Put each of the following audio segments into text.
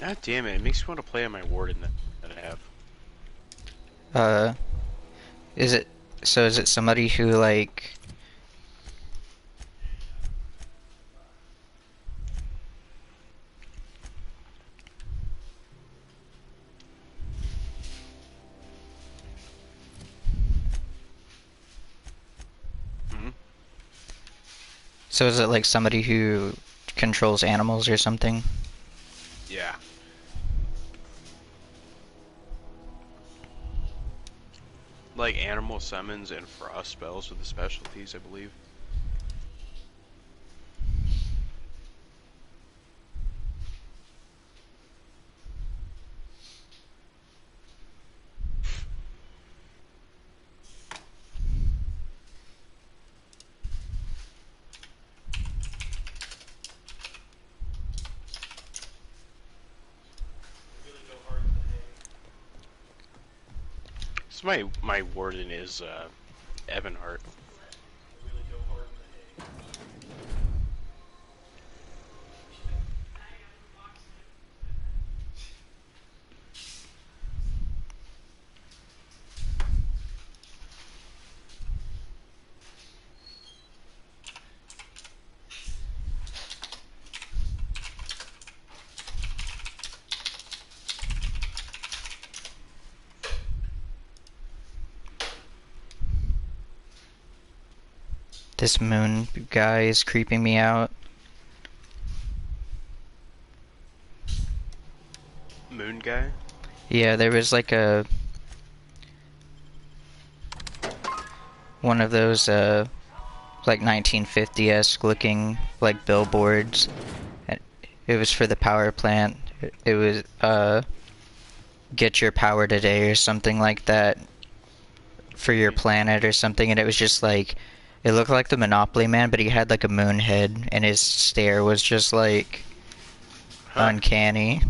God damn it, it makes me want to play on my warden that I have. Uh, is it so? Is it somebody who like? Hmm. So is it like somebody who controls animals or something? Yeah. Like animal summons and frost spells with the specialties, I believe. So my warden is Evan Hart. This moon guy is creeping me out. Moon guy. Yeah, there was like a one of those like 1950-esque looking like billboards. It was for the power plant. It was get your power today or something like that for your Hmm. planet or something, and it was just like it looked like the Monopoly Man, but he had like a moon head and his stare was just like Huh. uncanny.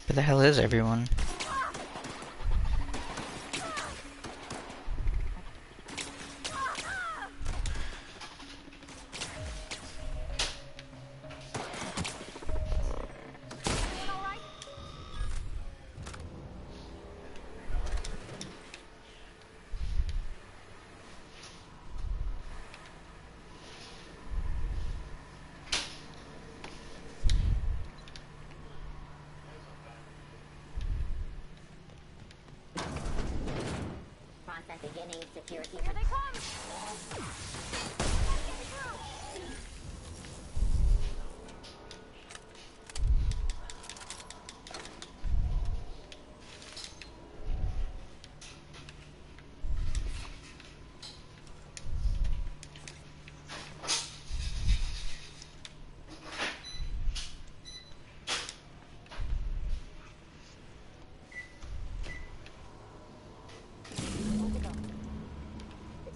Where the hell is everyone? Process beginning security. Here they come!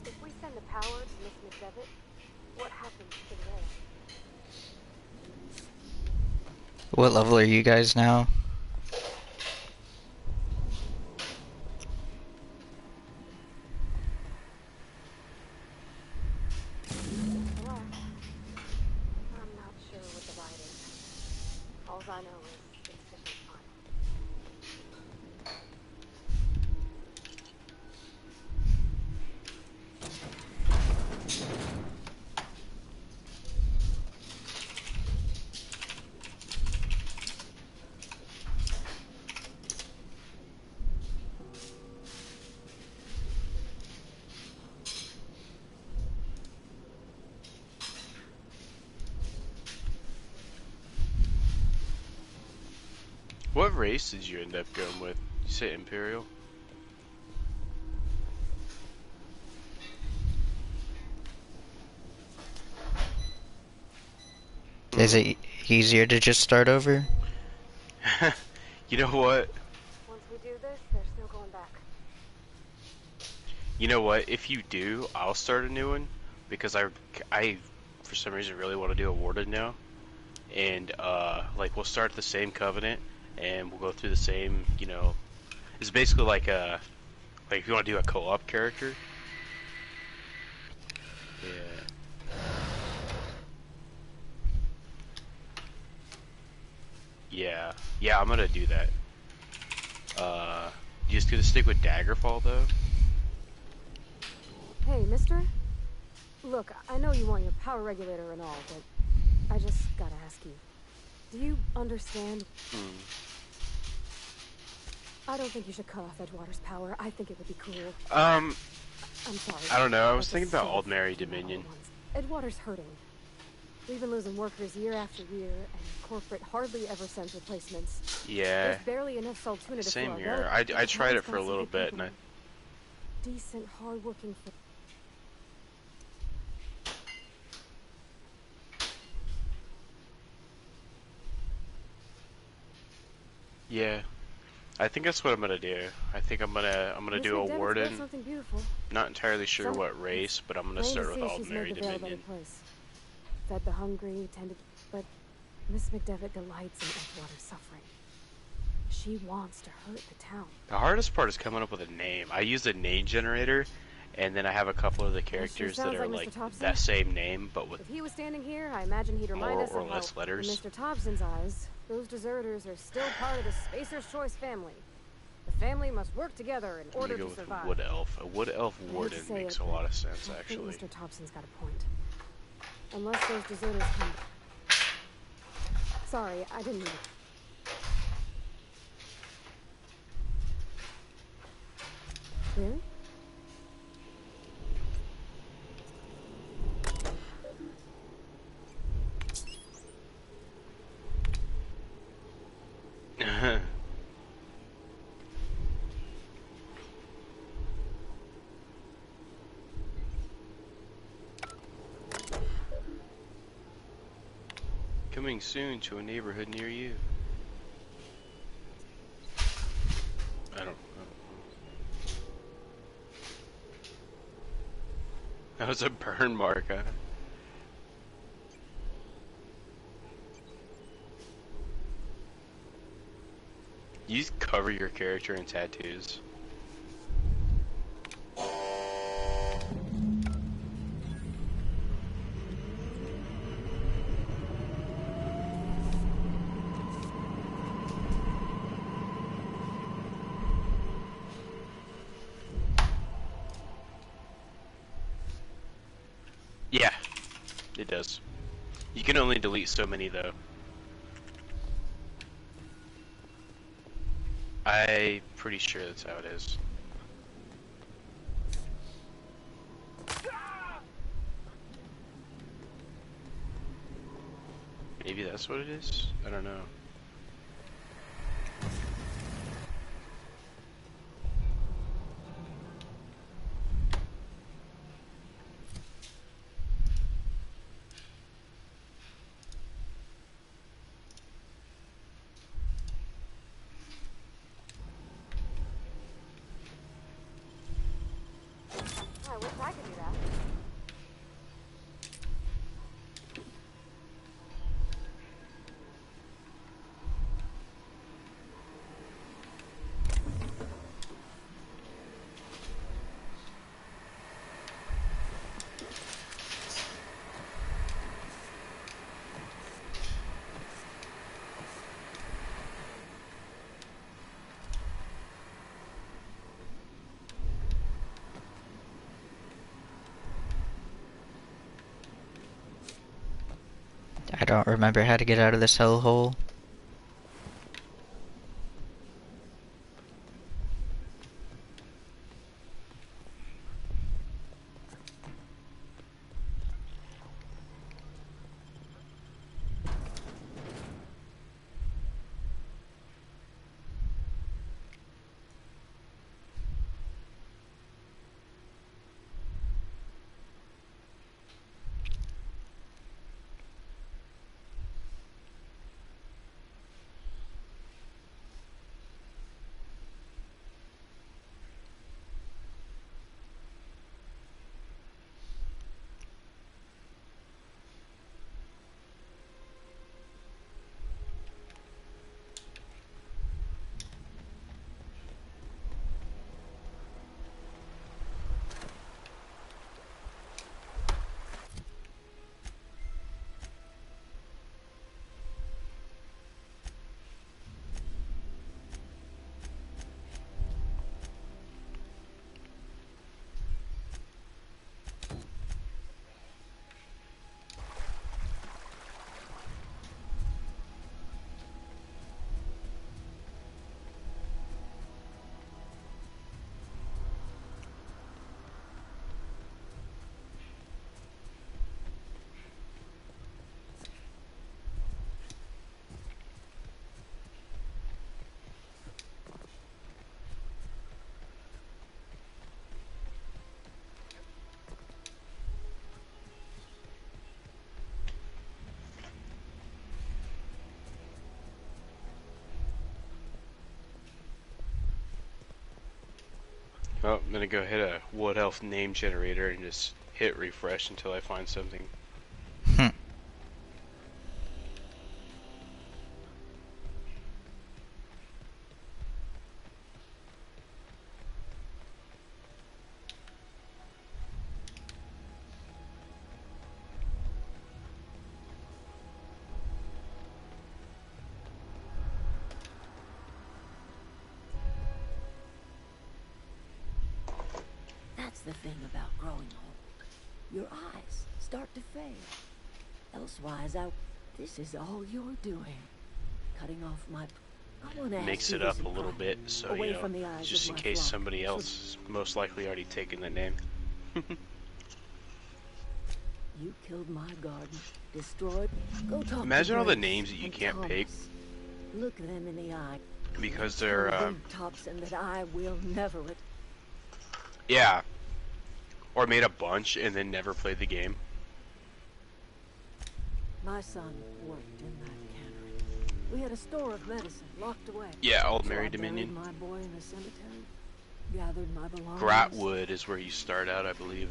If we send the power to Miss McDevitt, what happens to the rest? What level are you guys now? Well, I'm not sure what the ride is. All I know is it's fishing fun. What race did you end up going with? You say Imperial? Is it easier to just start over? You know what? Once we do this, there's no going back. You know what? If you do, I'll start a new one because I for some reason really want to do a Warden now, and like we'll start the same Covenant and we'll go through the same. You know, it's basically like a like if you want to do a co-op character. Yeah. Yeah, I'm gonna do that. You just gonna stick with Daggerfall though? Hey, mister? Look, I know you want your power regulator and all, but I just gotta ask you. Do you understand? Hmm. I don't think you should cut off Edgewater's power. I think it would be cruel. Um, I'm sorry. I don't know. I was That's thinking about sort of Aldmeri thinking all Dominion. at once. Edgewater's hurting. We've been losing workers year after year, and corporate hardly ever sends replacements. Yeah, There's barely enough Saltuna to same fill our here. belly. I The tried town's it for got a some little good bit, people and decent, hardworking. yeah, I think that's what I'm gonna do. I think I'm gonna do a Warden. Something beautiful. Not entirely sure Some- what race, but I'm gonna Plain start to with see she's made Aldmeri the Vale a better Dominion. place. Fed the hungry, tended, but Miss McDevitt delights in Edgewater's suffering. She wants to hurt the town. The hardest part is coming up with a name. I use a name generator, and then I have a couple of the characters that sounds are like like Mr. Thompson. that same name, but with If he was standing here, I imagine he'd remind more us or of less how, letters. in Mr. Thompson's eyes, those deserters are still part of the Spacer's Choice family. The family must work together in I'm order gonna go to with survive. Wood Elf. A Wood Elf I hate to Warden say makes it, a lot of sense, I actually. think Mr. Thompson's got a point. Unless those deserters come. Sorry, I didn't mean it. Really? Coming soon to a neighborhood near you. I don't know. That was a burn mark, huh? You just cover your character in tattoos. Yeah, it does. You can only delete so many though. I'm pretty sure that's how it is. Maybe that's what it is? I don't know. I wish I could do that. I don't remember how to get out of this hellhole. Oh, I'm gonna go hit a Wood Elf name generator and just hit refresh until I find something. Hmm. That's the thing about growing old. Your eyes start to fade. Elsewise, this is all you're doing. Cutting off my... I want to ask Mix you it this up in a little private, bit, so away you know, from the eyes just of in my case flock. somebody else is most likely already taken the name. You killed my garden, destroyed. Go talk Imagine to all the Grace names that you and can't pick Thomas. Look them in the eye. because Tell they're, them, Thompson, that I will never... yeah, or made a bunch and then never played the game. My son worked in that cannery. We had a store of medicine locked away. Yeah, Old So Mary I buried Dominion. my boy in a cemetery, gathered my belongings. Gratwood is where you start out, I believe.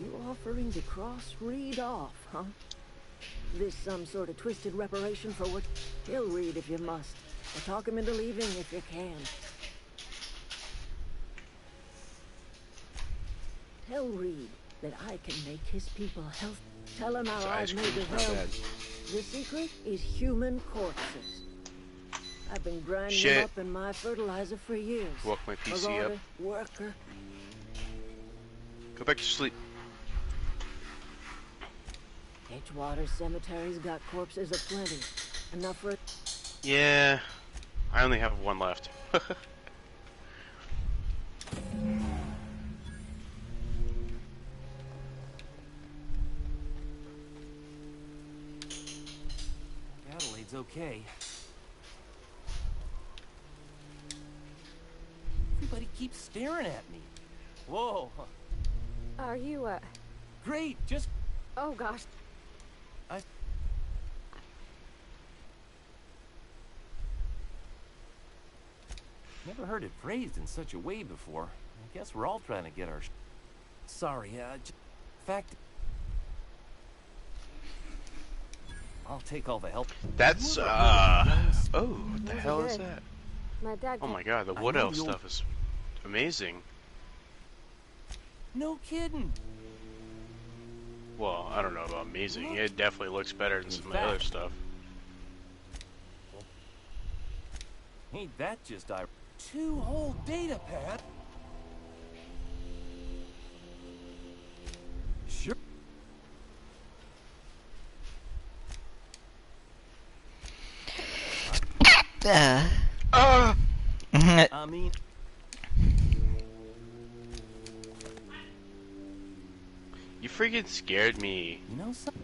You offering to cross Reed off, huh? This some sort of twisted reparation for what? Kill Reed if you must, or talk him into leaving if you can. Tell Reed that I can make his people healthy. Tell him how It's I've ice made cream, it not healthy. bad. The secret is human corpses. I've been grinding Shit. them up in my fertilizer for years. Woke my PC up. Marauder, worker. Go back to sleep. Edgewater Cemetery's got corpses aplenty. Enough for... Yeah, I only have one left. Adelaide's okay. Everybody keeps staring at me. Whoa. Are you, Great, just... oh gosh. Never heard it phrased in such a way before. I guess we're all trying to get our... Sorry, fact... I'll take all the help. That's, You ever oh, heard of what the hell is that? My dad. Oh my god, the I Wood know Elf the old- stuff is amazing. No kidding. Well, I don't know about amazing. It definitely looks better than In some of the other fact- stuff. Ain't that just 2 whole data pad? Sure. Ah! I mean, You freaking scared me. you know something?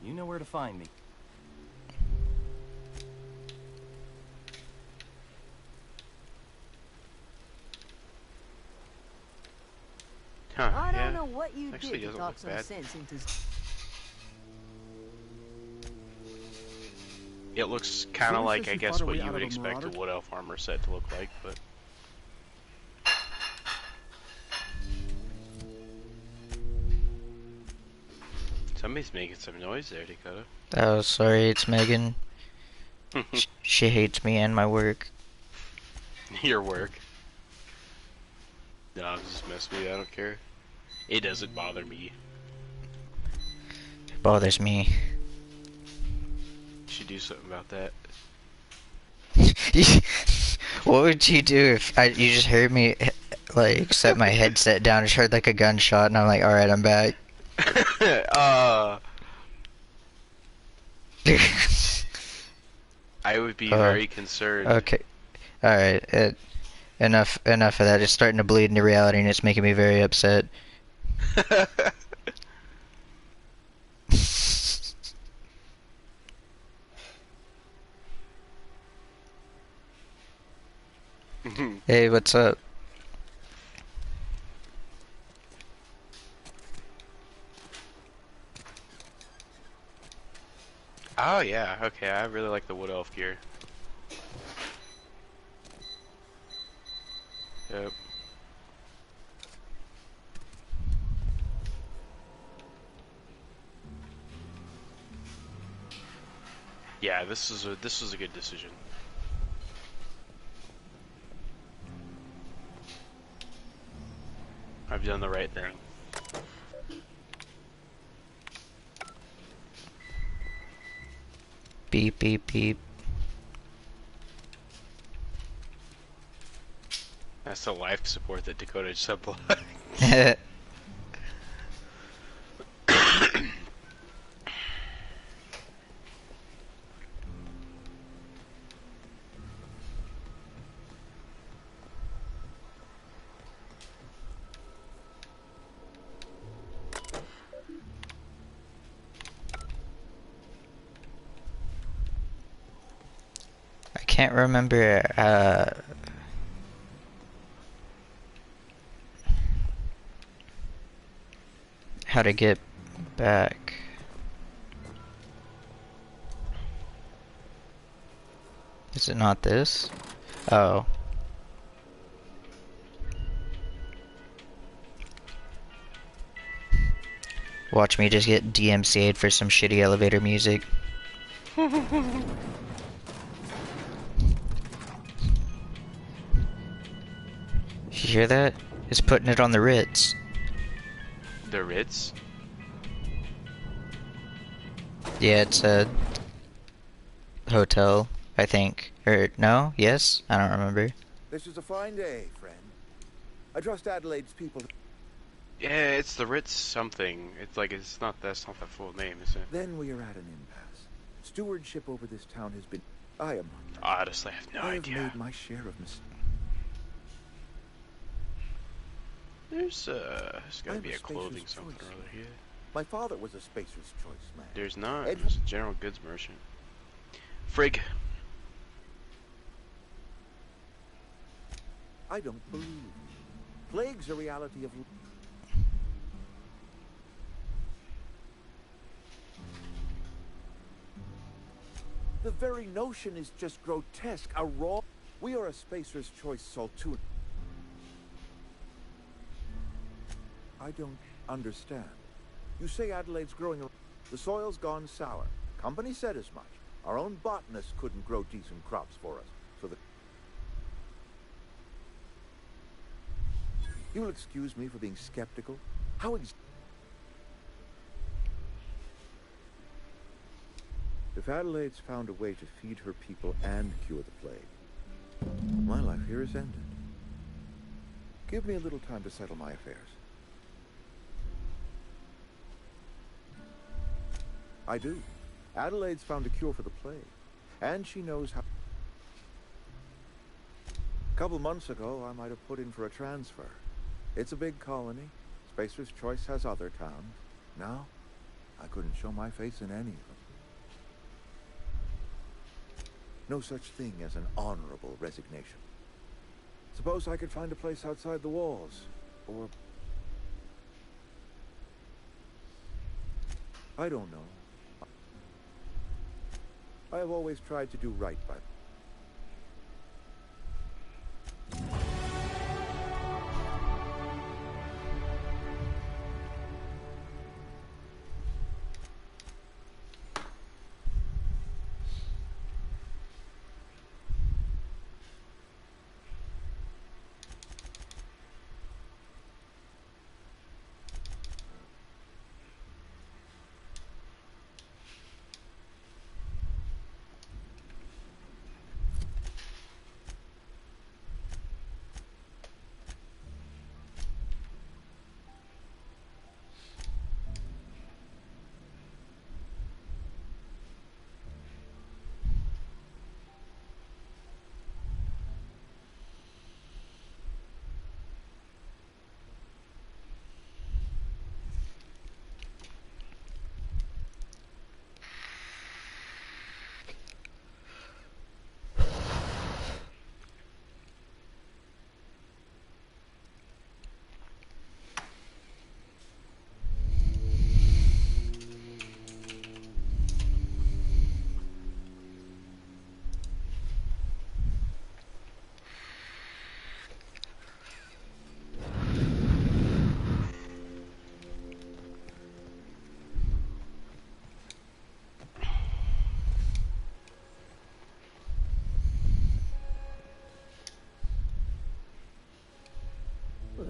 You know where to find me. Huh, I yeah. don't know what you Actually did to doesn't talk look some bad. sense into... It looks kind of Someone like, says I you guess, fought her what way you out would of a expect a Marauder? Wood Elf armor set to look like, but... Somebody's making some noise there, Dakota. Oh, sorry, it's Megan. She hates me and my work. Your work. No, I'm just messing with you, I don't care. It doesn't bother me. It bothers me. You should do something about that. What would you do if you just heard me, like, set my headset down, just heard like a gunshot, and I'm like, alright, I'm back. I would be very concerned. Okay. Alright, enough of that. It's starting to bleed into reality, and it's making me very upset. Hey, what's up? Oh yeah, okay, I really like the wood elf gear. Yep. Yeah, this was a good decision. I've done the right thing. Beep, beep, beep. That's the life support that Dakota supplies. I can't remember, how to get back. Is it not this? Oh. Watch me just get DMCA'd for some shitty elevator music. You hear that? It's putting it on the Ritz. The Ritz? Yeah, it's a hotel, I think. Or, no? Yes? I don't remember. This is a fine day, friend. I trust Adelaide's people. Yeah, it's the Ritz something. It's like that's not the full name, is it? Then we are at an impasse. Stewardship over this town has been. I am. Honestly, I have no I have idea. made my share of mistakes. There's gotta I'm be a a clothing spacer's something choice. or other here. My father was a spacer's choice man. There's not. Ed- There's a general goods merchant. Frig. I don't believe. Plague's a reality of. The very notion is just grotesque. A raw. We are a spacer's choice Saltoon. I don't understand. You say Adelaide's growing. The soil's gone sour. Company said as much. Our own botanists couldn't grow decent crops for us. So the. You'll excuse me for being skeptical. How If Adelaide's found a way to feed her people and cure the plague, my life here is ended. Give me a little time to settle my affairs. I do. Adelaide's found a cure for the plague, and she knows how. A couple months ago, I might have put in for a transfer. It's a big colony. Spacer's Choice has other towns. Now, I couldn't show my face in any of them. No such thing as an honorable resignation. Suppose I could find a place outside the walls, or... I don't know. I have always tried to do right by...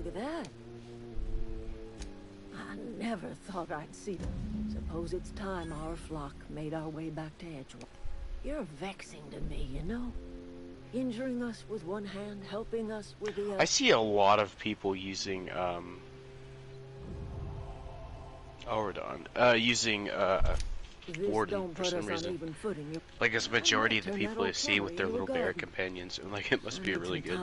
Look at that. I never thought I'd see them. Suppose it's time our flock made our way back to Edgewater. You're vexing to me, you know? Injuring us with one hand, helping us with the other. I see a lot of people using oh, we're done. Using Warden for some reason. Like it's majority of the people I see with their little bear companions, and like it must be really good.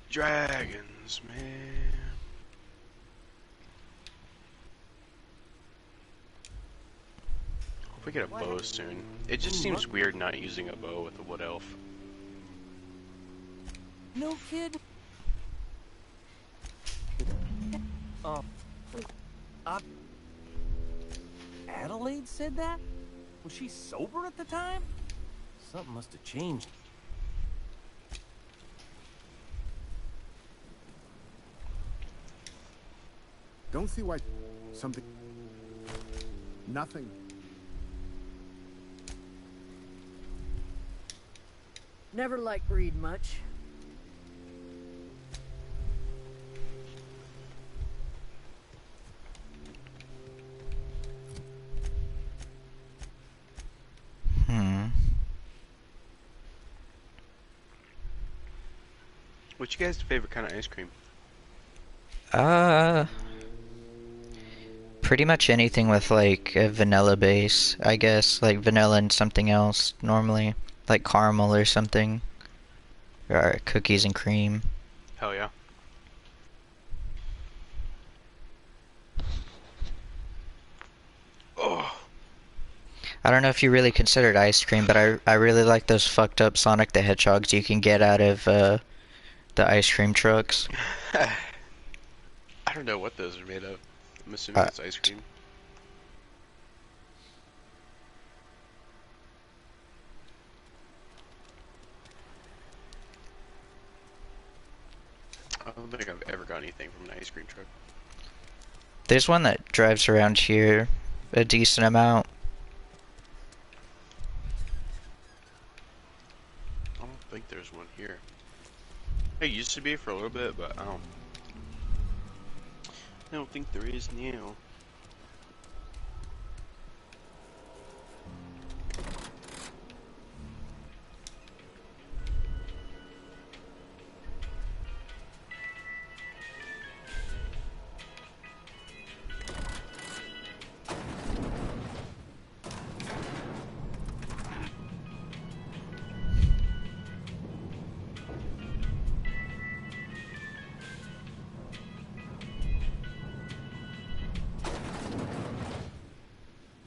Dragons, man. Hope we get a bow soon. It just seems weird not using a bow with a wood elf. No kid. Adelaide said that? Was she sober at the time? Something must have changed. Don't see why something... Nothing. Never liked Reed much. What's your guys' favorite kind of ice cream? Pretty much anything with like a vanilla base, I guess, like vanilla and something else normally, like caramel or something, or cookies and cream. Hell yeah. Oh. I don't know if you really considered ice cream, but I really like those fucked up Sonic the Hedgehogs you can get out of the ice cream trucks. I don't know what those are made of. I'm assuming it's ice cream. I don't think I've ever got anything from an ice cream truck. There's one that drives around here a decent amount. I don't think there's one here. It used to be for a little bit, but I don't think there is now.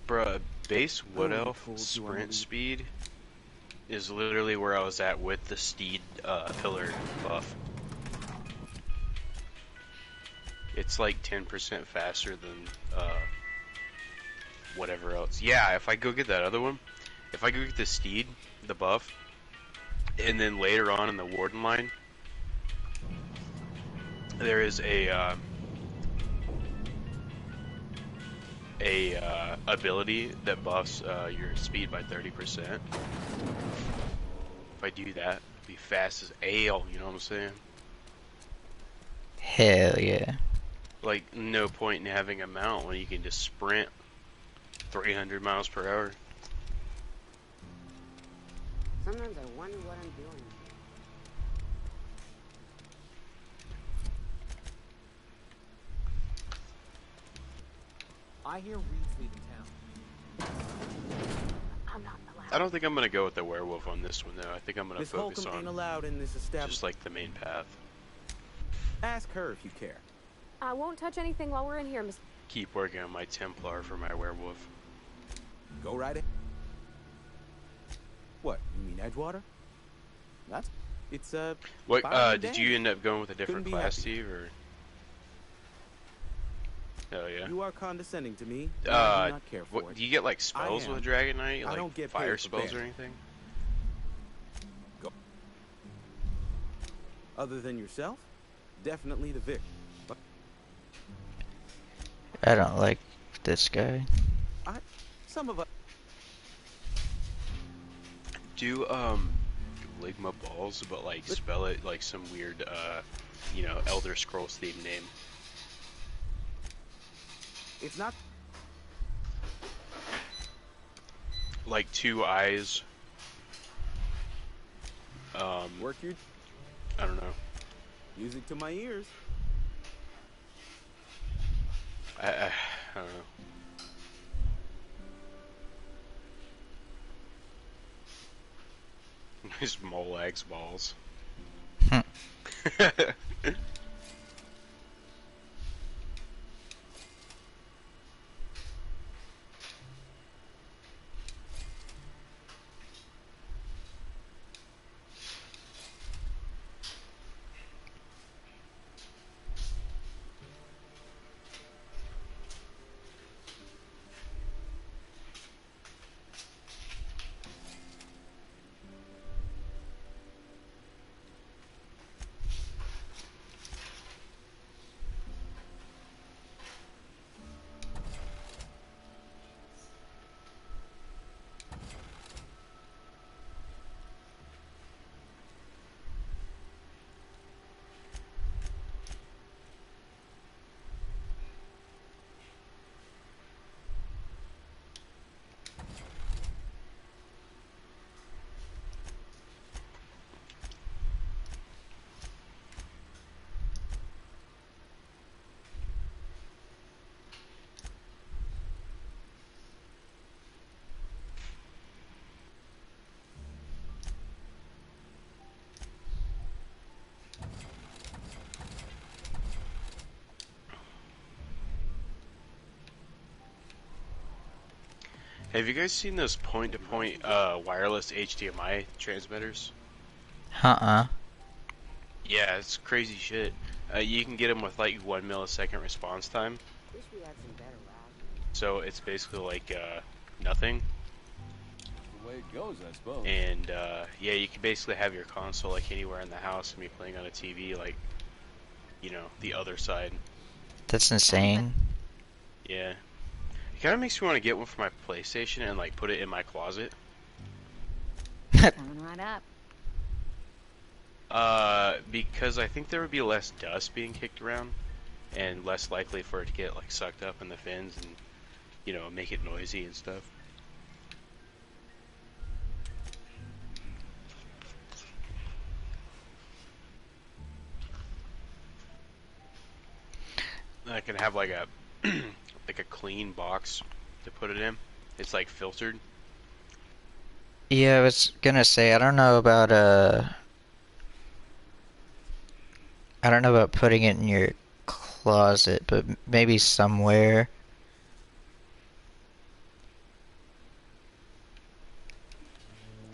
Bruh, base wood elf sprint speed is literally where I was at with the steed pillar buff. It's like 10% faster than whatever else. Yeah, if I go get that other one, if I go get the steed, the buff, and then later on in the warden line, there is a ability that buffs your speed by 30%. If I do that, it'll be fast as ale, you know what I'm saying? Hell yeah. Like, no point in having a mount when you can just sprint 300 miles per hour. Sometimes I wonder what I'm doing. I hear Reed's leaving town. I'm not allowed. I don't think I'm gonna go with the werewolf on this one though. I think I'm gonna Miss focus Holcomb ain't on allowed in this establishment. just like the main path. Ask her if you care. I won't touch anything while we're in here, Miss. Keep working on my Templar for my werewolf. Go right ahead. What, you mean Edgewater? That's... It's, What, fine did day. you end up going with a Couldn't different be class, happier. Steve, or? Oh, yeah. You are condescending to me. And I do not care for What, it. do you get, like, spells I with am. Dragon Knight? I Like, don't get fire paid for spells or banning. anything? Go. Other than yourself? Definitely the Vic. But I don't like this guy. some of us... Do, Ligma Balls, but, like, spell it like some weird, you know, Elder Scrolls themed name. It's not... Like, 2 eyes. Work your I don't know. music to my ears. I don't know. His Molax balls. Hmm. Have you guys seen those point-to-point wireless HDMI transmitters? Uh-uh. Yeah, it's crazy shit. You can get them with like 1 millisecond response time, Wish we had some better route. so it's basically like nothing. The way it goes, I suppose. And yeah, you can basically have your console like anywhere in the house and be playing on a TV, like, you know, the other side. That's insane. Yeah. It kind of makes me want to get one for my PlayStation and like put it in my closet. Coming right up. Because I think there would be less dust being kicked around, and less likely for it to get like sucked up in the fins and, you know, make it noisy and stuff. I can have like a like a clean box to put it in. It's like filtered. Yeah, I was gonna say, I don't know about putting it in your closet, but maybe somewhere.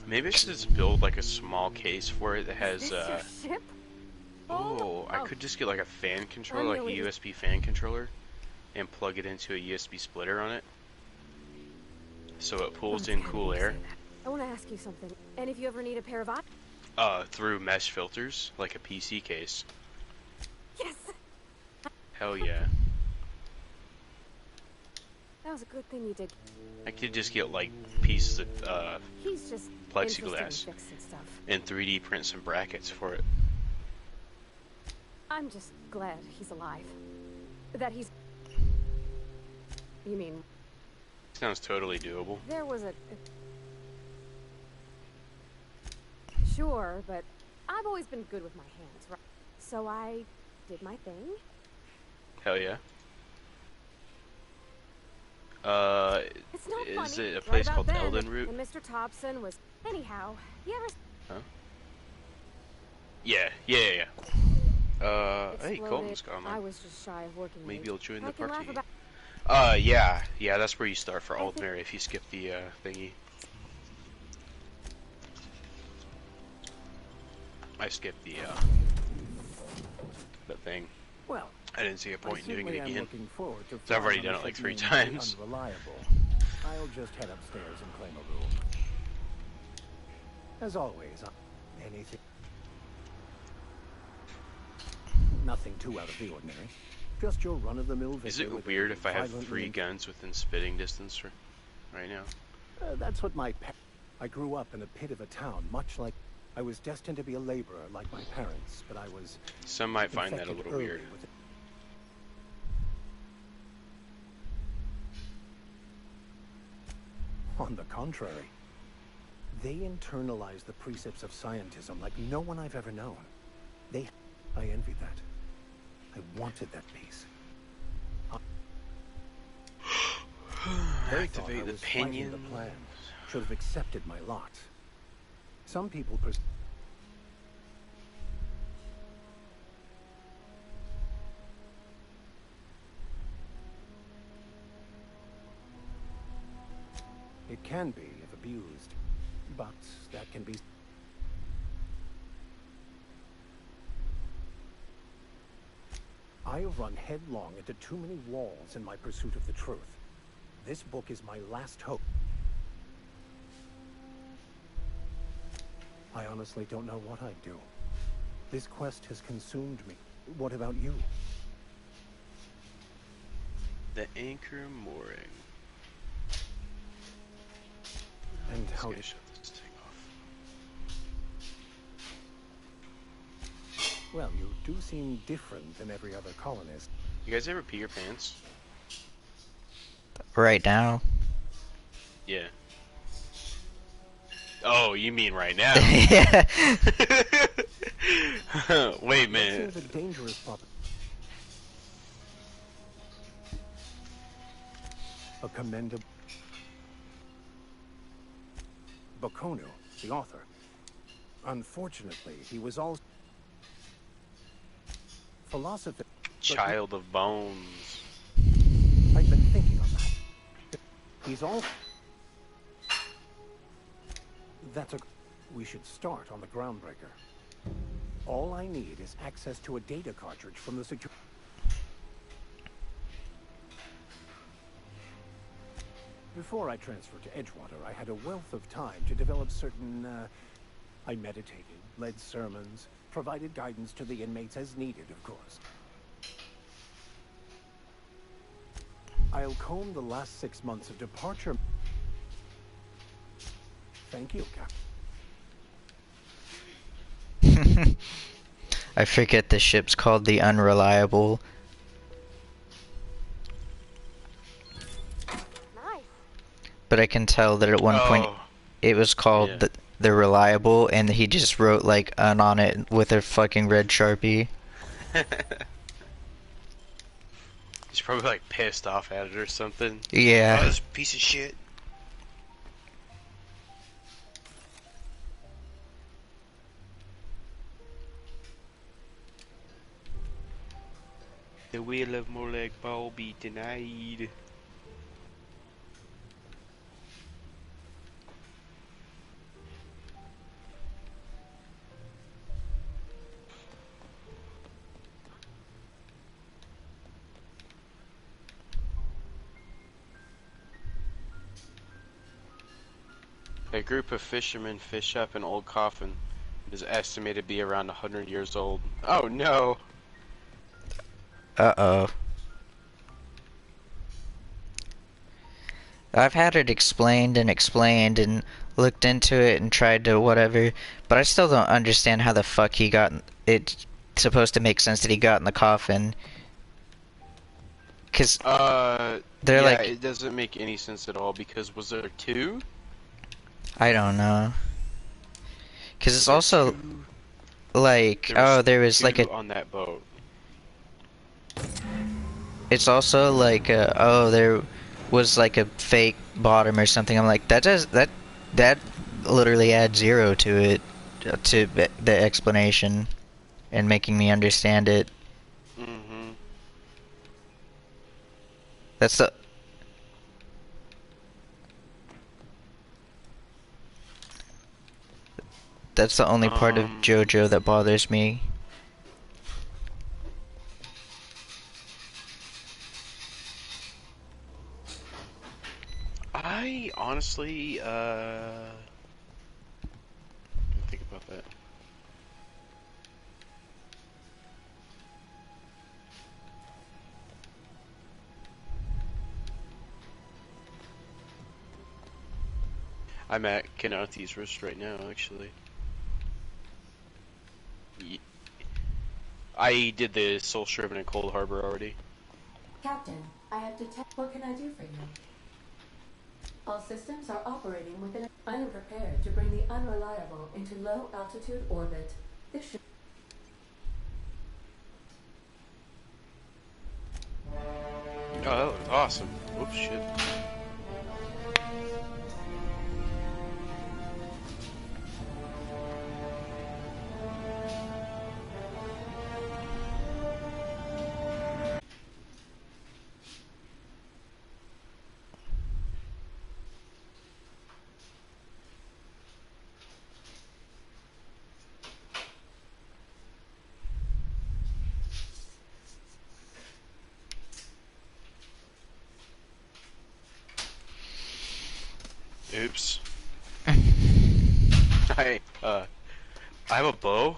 Maybe I should just build like a small case for it that has Is this your ship? oh, I Oh. could just get like a fan controller, like a Really? USB fan controller, and plug it into a USB splitter on it, so it pulls in cool air I want to ask you something. And if you ever need a pair of eyes? through mesh filters, like a PC case. Yes! Hell yeah! That was a good thing you did. I could just get like pieces of He's just plexiglass interested in fixing stuff. and 3D print some brackets for it. I'm just glad he's alive. That he's... You mean, Sounds totally doable. there was a... Sure, but I've always been good with my hands, right? So I did my thing. Hell yeah. It's not Is funny. it a place right called about then, Elden Root? And Mr. Thompson was... Anyhow, you ever... Yeah. Hey, Colton's Exploded. gone. I was just shy of working. Maybe age. you'll join I the can laugh party. about- Yeah, that's where you start for I think- Aldmeri if you skip the, thingy. I skipped the thing. Well, I didn't see a I point in doing certainly it am again. looking forward to So I've already flying done on it like a 3 ship named times. Unreliable. I'll just head upstairs and claim a room. As always, anything. Nothing too out of the ordinary. Just your run-of-the-mill Is vicar it with weird a if I have violently 3 guns within spitting distance right now? That's what I grew up in a pit of a town, much like I was destined to be a laborer like my parents, but I was Some might find that a infected little early weird. with it. On the contrary, they internalize the precepts of scientism like no one I've ever known. I envied that. I wanted that peace. They thought I Activate the was fighting pinions. the plan. Should have accepted my lot. Some people It can be if abused, but that can be. I have run headlong into too many walls in my pursuit of the truth. This book is my last hope. I honestly don't know what I'd do. This quest has consumed me. What about you? The anchor mooring. And Let's how get did shut this thing off. Well, you do seem different than every other colonist. You guys ever pee your pants? Right now. Yeah. Oh, you mean right now? Yeah. Wait a That minute. seems a dangerous proposition. A commendable. Bakonu, the author. Unfortunately, he was also philosophy. Child of Bones. I've been thinking on that. He's all. That's a. We should start on the Groundbreaker. All I need is access to a data cartridge from the security. Before I transferred to Edgewater, I had a wealth of time to develop certain, I meditated, led sermons, provided guidance to the inmates as needed, of course. I'll comb the last 6 months of departure. Thank you, Captain. I forget the ship's called the Unreliable. Nice. But I can tell that at one point Oh, it was called yeah. the Reliable, and he just wrote like "un" on it with a fucking red Sharpie. He's probably like pissed off at it or something. Oh, Yeah. this piece of shit. The wheel of Moleg Ball be denied. A group of fishermen fish up an old coffin. It is estimated to be around 100 years old. Oh no! Uh-oh. I've had it explained and looked into it and tried to whatever, but I still don't understand how the fuck he got it's supposed to make sense that he got in the coffin. Cause they're yeah, like, it doesn't make any sense at all because was there 2? I don't know. Cause it's Was there also 2? like, there was 2 like a, on that boat. it's also like there was like a fake bottom or something. I'm like, that literally adds 0 to it, to the explanation. and making me understand it. Mm-hmm. That's the only part of JoJo that bothers me. I honestly, think about that. I'm at Kenanti's wrist right now, actually. I did the Soul Shriven in Cold Harbor already. Captain, I have detected. What can I do for you? All systems are operating within. I am prepared to bring the unreliable into low altitude orbit. This should. Oh, that was awesome. Whoops, shit. Oops. I have a bow,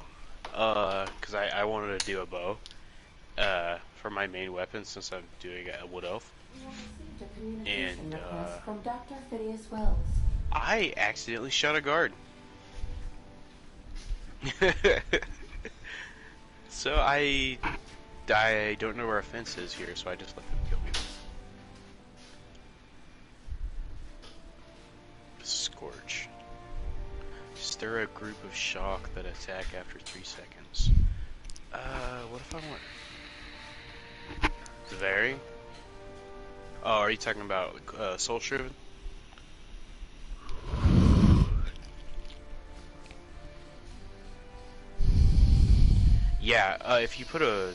cause I wanted to do a bow, for my main weapon since I'm doing a wood elf. And, from Dr. Phineas Wells. I accidentally shot a guard. So I don't know where a fence is here, so I just let them kill me. Scorch. Stir a group of shock that attack after 3 seconds. What if I want... Zveri? Oh, are you talking about, Soul Shriven? Yeah, if you put a...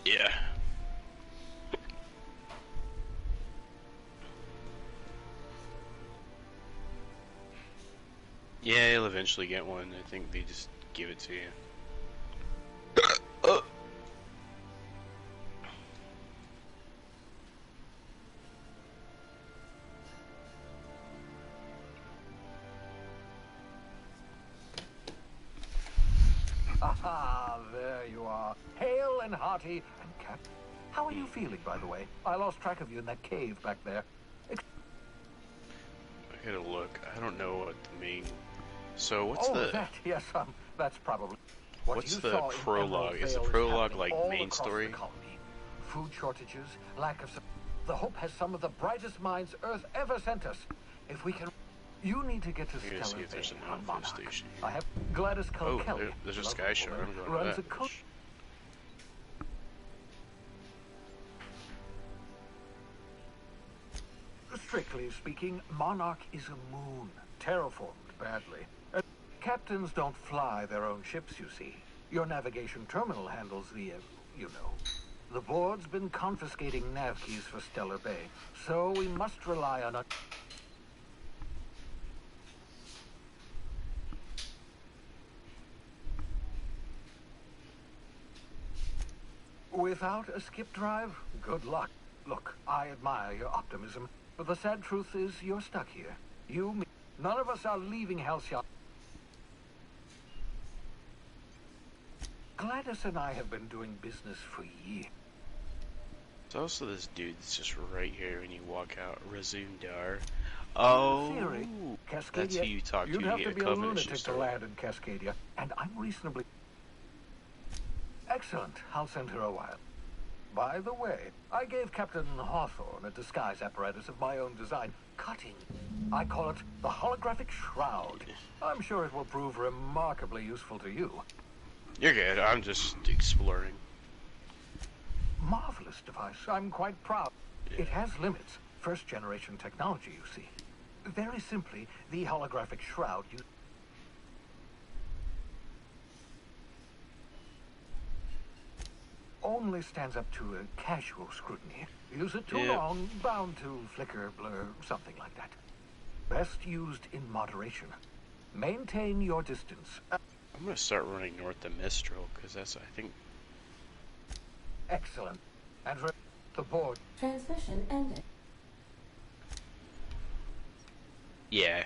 Yeah. Yeah, you'll eventually get one. I think they just give it to you. Aha, there you are. Hale and hearty and Cap. How are you feeling, by the way? I lost track of you in that cave back there. I gotta look. I don't know what the main... So what's yes, that's probably... What's the prologue? Is the prologue like main story? Food shortages, lack of... The Hope has some of the brightest minds Earth ever sent us. If we can... You need to get to Stellar Bay on Monarch. I have Gladys Kelly. There's a Sky Shard. I'm going to that. Strictly speaking, Monarch is a moon, terraformed badly. Captains don't fly their own ships, you see. Your navigation terminal handles the, you know. The board's been confiscating nav keys for Stellar Bay, so we must rely on a... Without a skip drive, good luck. Look, I admire your optimism, but the sad truth is you're stuck here. You, me, none of us are leaving Halcyon. Gladys and I have been doing business for years. There's also this dude that's just right here when you walk out, Razun Dar. Oh, theory, that's who you talk to. You'd you have get to be a a lunatic to story. land in Cascadia, and I'm reasonably... Excellent. I'll send her a wire. By the way, I gave Captain Hawthorne a disguise apparatus of my own design. Cutting. I call it the holographic shroud. I'm sure it will prove remarkably useful to you. You're good. I'm just exploring. Marvelous device. I'm quite proud. Yeah. It has limits. First-generation technology, you see. Very simply, the holographic shroud you only stands up to a casual scrutiny. Use it too long, bound to flicker, blur, something like that. Best used in moderation. Maintain your distance. I'm gonna start running north to Mistral, because that's, I think... Excellent. And the board. Transmission ended. Yeah.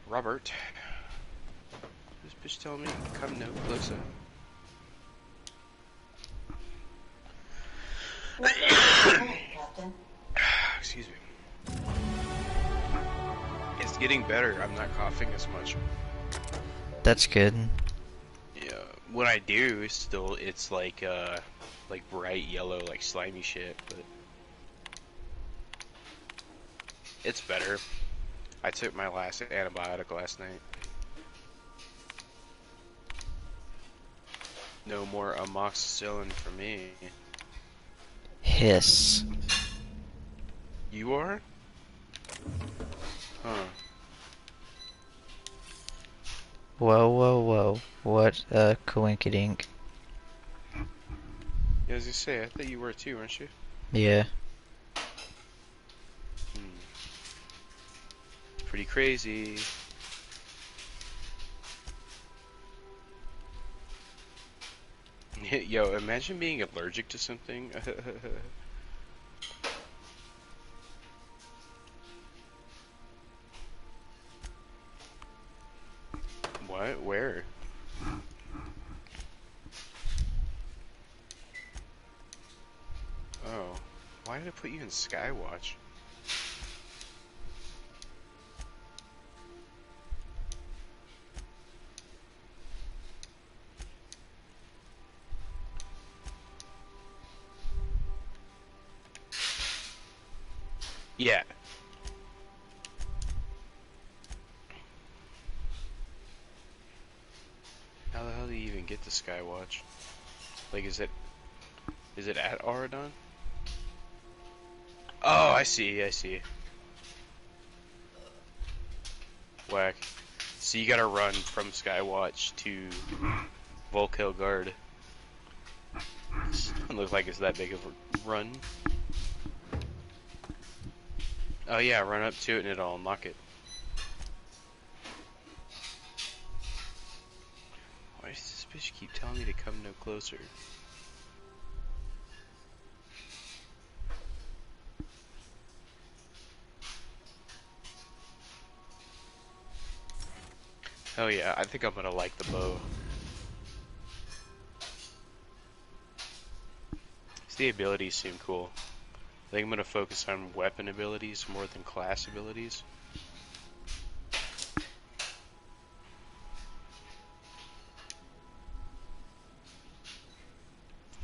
Robert. This bitch telling me to come no closer. Captain. Excuse me. It's getting better. I'm not coughing as much. That's good. Yeah. When I do, it's like bright yellow, like slimy shit, but it's better. I took my last antibiotic last night. No more amoxicillin for me. Hiss. You are? Huh. Whoa, whoa, whoa. What a coinkydink. Yeah, as you say, I thought you were too, weren't you? Yeah. Pretty crazy. Yo, imagine being allergic to something. What? Where? Oh. Why did I put you in Skywatch? Yeah. How the hell do you even get to Skywatch? Like, is it at Auradon? Oh, I see. Whack. So you gotta run from Skywatch to Volkel Guard. Doesn't look like it's that big of a run. Oh yeah, run up to it and it'll unlock it. Why does this bitch keep telling me to come no closer? Oh yeah, I think I'm gonna like the bow. The abilities seem cool. I think I'm gonna focus on weapon abilities more than class abilities.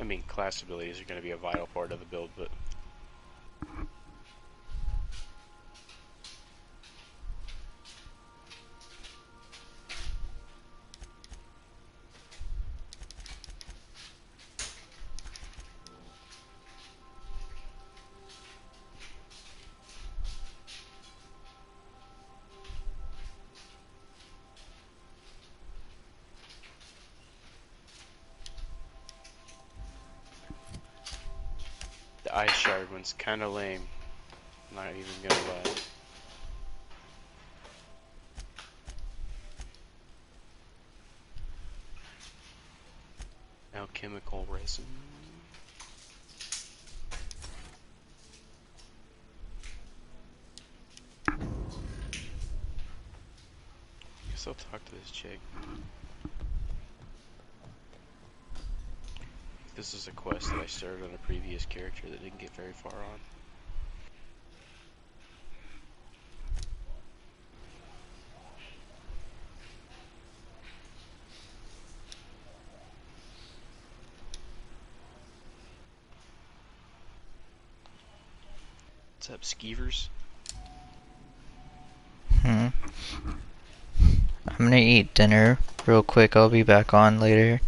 I mean, class abilities are gonna be a vital part of the build, but... The Ice Shard one's kinda lame. Not even gonna lie. Alchemical resin. Guess I'll talk to this chick. This is a quest that I started on a previous character that didn't get very far on. What's up, Skeevers? I'm gonna eat dinner real quick. I'll be back on later.